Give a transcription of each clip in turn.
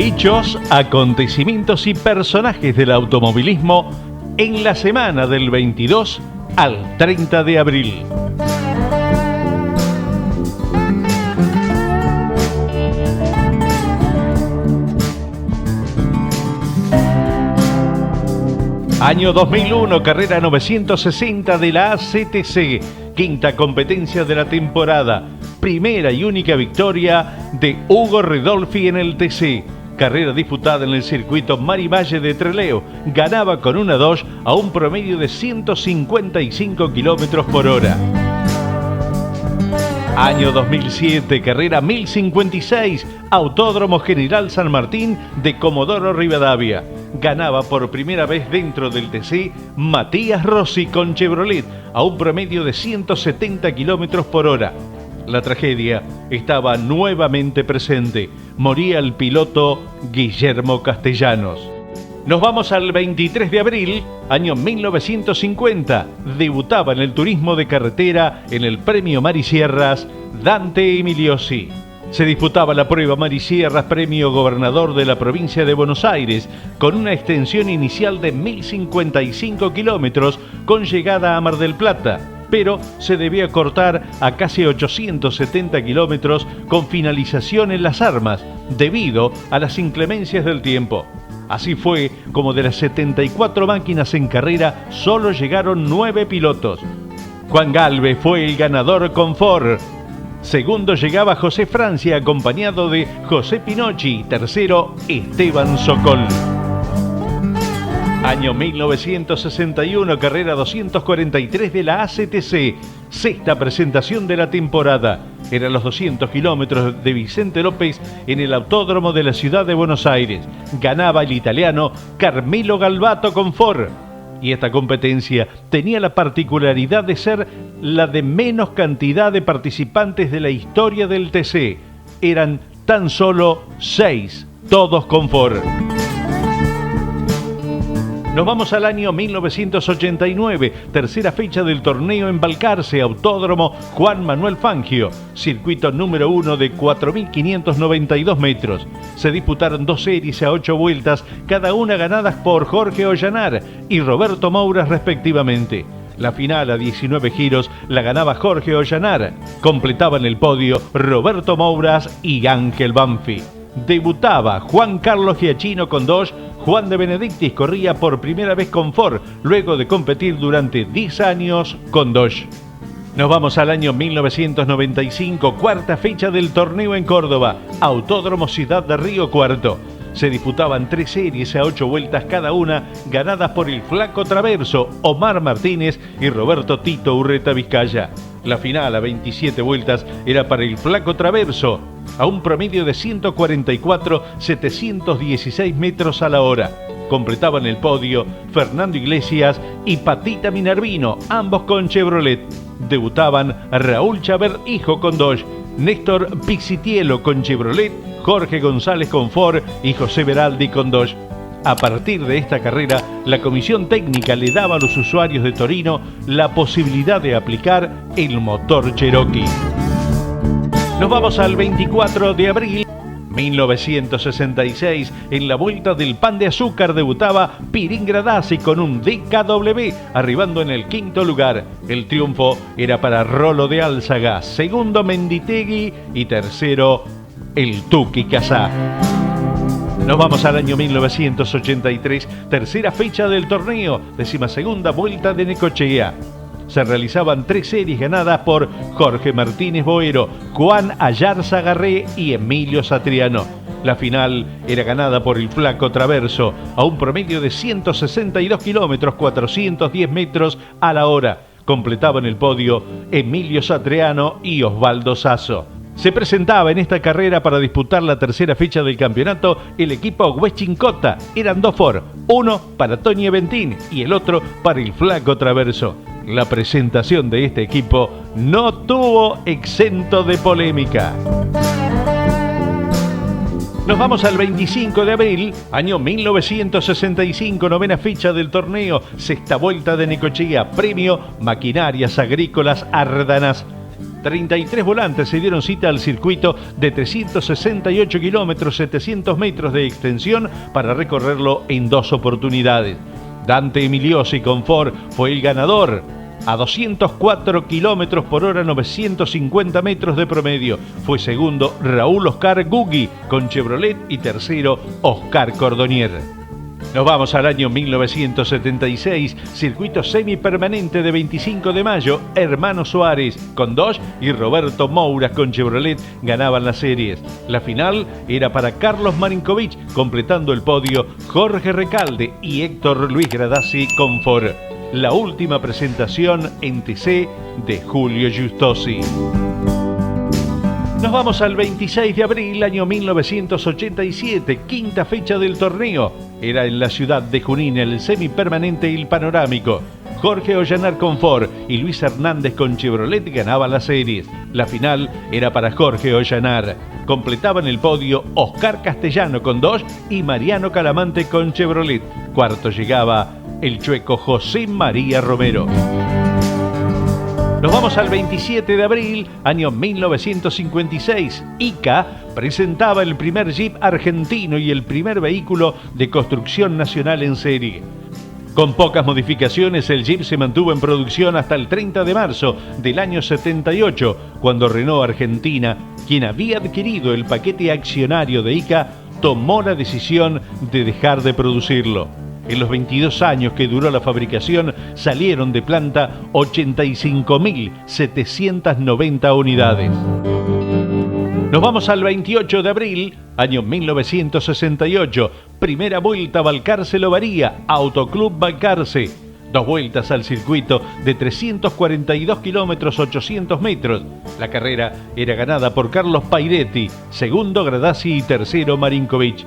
Hechos, acontecimientos y personajes del automovilismo en la semana del 22 al 30 de abril. Año 2001, carrera 960 de la ACTC, quinta competencia de la temporada, primera y única victoria de Hugo Ridolfi en el TC. Carrera disputada en el circuito Marivalle de Trelew, ganaba con una Dodge a un promedio de 155 km por hora. Año 2007, carrera 1056, Autódromo General San Martín de Comodoro Rivadavia. Ganaba por primera vez dentro del TC Matías Rossi con Chevrolet a un promedio de 170 km por hora. La tragedia estaba nuevamente presente. Moría el piloto Guillermo Castellanos. Nos vamos al 23 de abril, año 1950. Debutaba en el turismo de carretera en el Premio Marisierras Dante Emiliosi. Se disputaba la prueba Marisierras Premio Gobernador de la provincia de Buenos Aires con una extensión inicial de 1055 kilómetros con llegada a Mar del Plata, pero se debía cortar a casi 870 kilómetros con finalización en Las Armas debido a las inclemencias del tiempo. Así fue como de las 74 máquinas en carrera solo llegaron 9 pilotos. Juan Galvez fue el ganador con Ford. Segundo llegaba José Francia acompañado de José Pinocchi. Tercero, Esteban Sokol. Año 1961, carrera 243 de la ACTC. Sexta presentación de la temporada. Eran los 200 kilómetros de Vicente López en el Autódromo de la ciudad de Buenos Aires. Ganaba el italiano Carmelo Galbato con Ford. Y esta competencia tenía la particularidad de ser la de menos cantidad de participantes de la historia del TC. Eran tan solo 6, todos con Ford. Nos vamos al año 1989, tercera fecha del torneo en Balcarce, Autódromo Juan Manuel Fangio, circuito número 1 de 4.592 metros. Se disputaron 2 series a 8 vueltas, cada una ganadas por Jorge Ollanar y Roberto Mouras respectivamente. La final a 19 giros la ganaba Jorge Ollanar. Completaban el podio Roberto Mouras y Ángel Banfi. Debutaba Juan Carlos Giachino con Dodge. Juan de Benedictis corría por primera vez con Ford, luego de competir durante 10 años con Dodge. Nos vamos al año 1995, cuarta fecha del torneo en Córdoba, Autódromo Ciudad de Río Cuarto. Se disputaban 3 series a 8 vueltas cada una, ganadas por el Flaco Traverso, Omar Martínez y Roberto Tito Urreta Vizcaya. La final a 27 vueltas era para el Flaco Traverso, a un promedio de 144,716 metros a la hora. Completaban el podio Fernando Iglesias y Patita Minervino, ambos con Chevrolet. Debutaban Raúl Chaver Hijo con Dodge, Néstor Pixitielo con Chevrolet, Jorge González con Ford y José Beraldi con Dodge. A partir de esta carrera, la comisión técnica le daba a los usuarios de Torino la posibilidad de aplicar el motor Cherokee. Nos vamos al 24 de abril 1966. En la Vuelta del Pan de Azúcar debutaba Pirín Gradasi con un DKW, arribando en el 5º lugar. El triunfo era para Rolo de Álzaga, segundo Menditegui y tercero el Tuki Casá. Nos vamos al año 1983, tercera fecha del torneo, 12ª Vuelta de Necochea. Se realizaban 3 series ganadas por Jorge Martínez Boero, Juan Ayarza Garré y Emilio Satriano. La final era ganada por el Flaco Traverso a un promedio de 162 kilómetros, 410 metros a la hora. Completaban el podio Emilio Satriano y Osvaldo Sasso. Se presentaba en esta carrera para disputar la tercera fecha del campeonato el equipo Huechincota. Eran 2 Ford, uno para Tony Aventín y el otro para el Flaco Traverso. La presentación de este equipo no tuvo exento de polémica. Nos vamos al 25 de abril, año 1965, novena fecha del torneo, sexta vuelta de Necochea, premio Maquinarias Agrícolas Ardanas. 33 volantes se dieron cita al circuito de 368 kilómetros, 700 metros de extensión para recorrerlo en 2 oportunidades. Dante Emiliosi con Ford fue el ganador a 204 kilómetros por hora, 950 metros de promedio. Fue segundo Raúl Oscar Gugui con Chevrolet y tercero Oscar Cordonier. Nos vamos al año 1976, circuito semipermanente de 25 de mayo, Hermano Suárez con Dodge y Roberto Moura con Chevrolet ganaban las series. La final era para Carlos Marinkovic, completando el podio Jorge Recalde y Héctor Luis Gradasi con Ford. La última presentación en TC de Julio Giustosi. Nos vamos al 26 de abril, año 1987, quinta fecha del torneo. Era en la ciudad de Junín, el semipermanente y el panorámico. Jorge Ollanar con Ford y Luis Hernández con Chevrolet ganaban las series. La final era para Jorge Ollanar. Completaban el podio Oscar Castellano con Dodge y Mariano Calamante con Chevrolet. Cuarto llegaba el chueco José María Romero. Nos vamos al 27 de abril, año 1956. ICA presentaba el primer Jeep argentino y el primer vehículo de construcción nacional en serie. Con pocas modificaciones, el Jeep se mantuvo en producción hasta el 30 de marzo del año 78, cuando Renault Argentina, quien había adquirido el paquete accionario de ICA, tomó la decisión de dejar de producirlo. En los 22 años que duró la fabricación, salieron de planta 85.790 unidades. Nos vamos al 28 de abril, año 1968. Primera vuelta Balcarce-Lovaría, Autoclub Balcarce. 2 vueltas al circuito de 342 kilómetros 800 metros. La carrera era ganada por Carlos Pairetti, segundo Gradasi y tercero Marinkovic.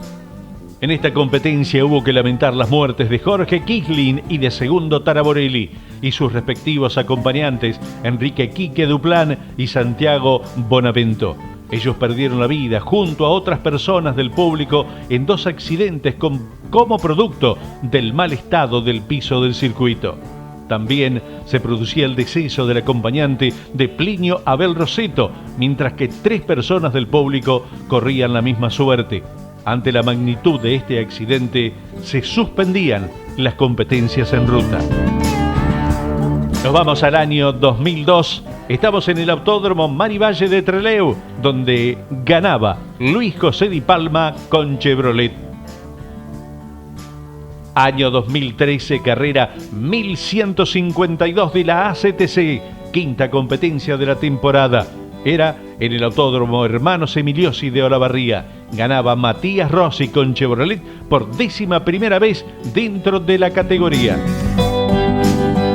En esta competencia hubo que lamentar las muertes de Jorge Kisling y de Segundo Taraborelli y sus respectivos acompañantes Enrique Quique Duplán y Santiago Bonavento. Ellos perdieron la vida junto a otras personas del público en 2 accidentes como producto del mal estado del piso del circuito. También se producía el deceso del acompañante de Plinio Abel Roseto, mientras que 3 personas del público corrían la misma suerte. Ante la magnitud de este accidente, se suspendían las competencias en ruta. Nos vamos al año 2002. Estamos en el Autódromo Marivalle de Trelew, donde ganaba Luis José Di Palma con Chevrolet. Año 2013, carrera 1152 de la ACTC, quinta competencia de la temporada. Era en el Autódromo Hermanos Emiliosi de Olavarría. Ganaba Matías Rossi con Chevrolet por 11ª vez dentro de la categoría.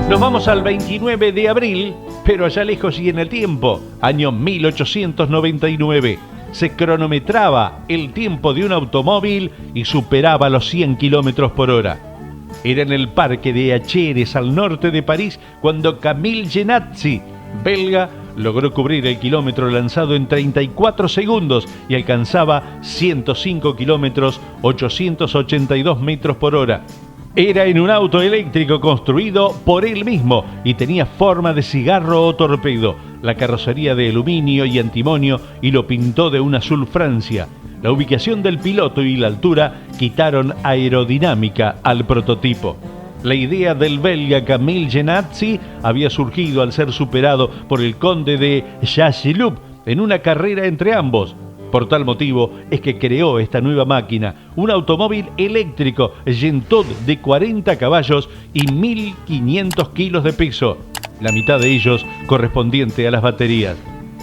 Nos vamos al 29 de abril, pero allá lejos y en el tiempo, año 1899. Se cronometraba el tiempo de un automóvil y superaba los 100 kilómetros por hora. Era en el Parque de Acheres, al norte de París, cuando Camille Genazzi, belga, logró cubrir el kilómetro lanzado en 34 segundos y alcanzaba 105 kilómetros 882 metros por hora. Era en un auto eléctrico construido por él mismo y tenía forma de cigarro o torpedo, la carrocería de aluminio y antimonio, y lo pintó de un azul Francia. La ubicación del piloto y la altura quitaron aerodinámica al prototipo. La idea del belga Camille Genazzi había surgido al ser superado por el conde de Chaillot en una carrera entre ambos. Por tal motivo es que creó esta nueva máquina, un automóvil eléctrico Gentot de 40 caballos y 1.500 kilos de peso, la mitad de ellos correspondiente a las baterías.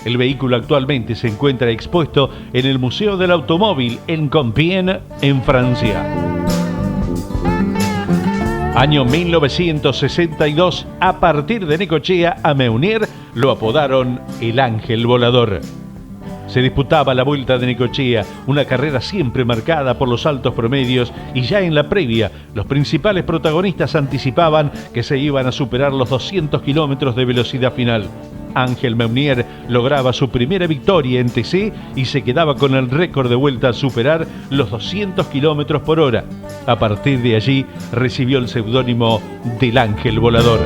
El vehículo actualmente se encuentra expuesto en el Museo del Automóvil en Compiègne, en Francia. Año 1962, a partir de Necochea a Meunier lo apodaron el Ángel Volador. Se disputaba la Vuelta de Necochea, una carrera siempre marcada por los altos promedios, y ya en la previa los principales protagonistas anticipaban que se iban a superar los 200 kilómetros de velocidad final. Ángel Meunier lograba su primera victoria en TC y se quedaba con el récord de vuelta al superar los 200 kilómetros por hora. A partir de allí recibió el seudónimo del Ángel Volador.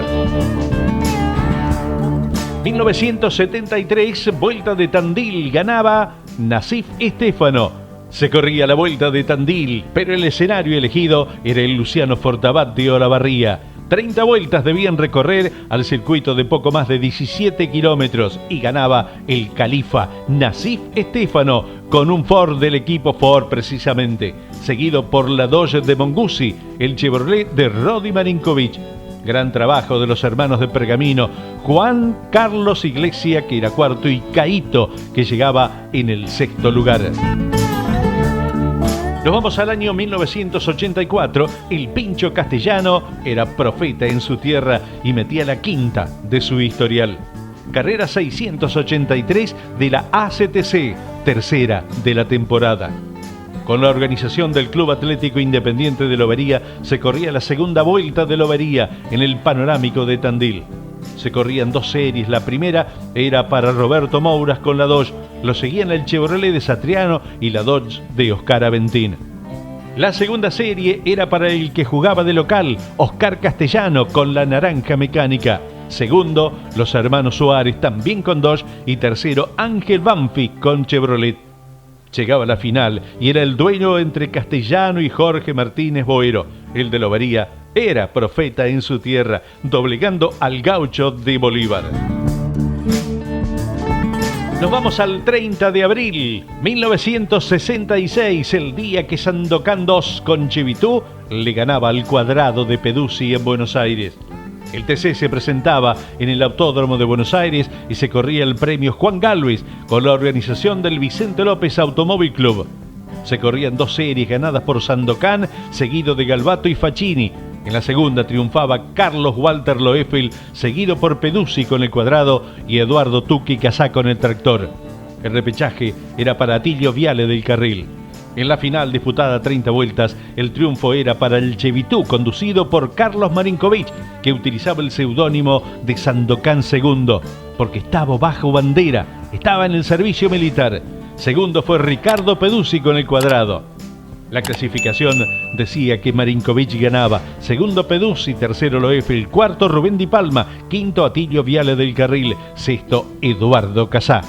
1973, Vuelta de Tandil, ganaba Nasif Estéfano. Se corría la Vuelta de Tandil, pero el escenario elegido era el Luciano Fortabat de Olavarría. 30 vueltas debían recorrer al circuito de poco más de 17 kilómetros y ganaba el califa Nasif Estéfano con un Ford del equipo Ford precisamente, seguido por la Dodge de Mongusi, el Chevrolet de Rodi Marinkovic. Gran trabajo de los hermanos de Pergamino, Juan Carlos Iglesia, que era cuarto, y Caíto, que llegaba en el sexto lugar. Nos vamos al año 1984. El Pincho Castellano era profeta en su tierra y metía la quinta de su historial. Carrera 683 de la ACTC, tercera de la temporada. Con la organización del Club Atlético Independiente de Lobería se corría la segunda vuelta de Lobería en el panorámico de Tandil. Se corrían dos series, la primera era para Roberto Mouras con la Dodge, lo seguían el Chevrolet de Satriano y la Dodge de Oscar Aventín. La segunda serie era para el que jugaba de local, Oscar Castellano con la Naranja Mecánica. Segundo, los hermanos Suárez también con Dodge y tercero, Ángel Banfi con Chevrolet. Llegaba la final y era el duelo entre Castellano y Jorge Martínez Boero. El de Lobería era profeta en su tierra, doblegando al gaucho de Bolívar. Nos vamos al 30 de abril, 1966, el día que Sandokan II con Chivitú le ganaba al Cuadrado de Peduzzi en Buenos Aires. El TC se presentaba en el Autódromo de Buenos Aires y se corría el premio Juan Galvez con la organización del Vicente López Automóvil Club. Se corrían dos series ganadas por Sandokan, seguido de Galvato y Facchini. En la segunda triunfaba Carlos Walter Loeffel, seguido por Peduzzi con el Cuadrado y Eduardo Tucci Casá con el tractor. El repechaje era para Atilio Viale del Carril. En la final, disputada a 30 vueltas, el triunfo era para el Chevitú, conducido por Carlos Marinkovic, que utilizaba el seudónimo de Sandokan II, porque estaba bajo bandera, estaba en el servicio militar. Segundo fue Ricardo Peduzzi con el Cuadrado. La clasificación decía que Marinkovic ganaba, segundo Peduzzi, tercero Loeffel, cuarto Rubén Di Palma, quinto Atilio Viale del Carril, sexto Eduardo Casá.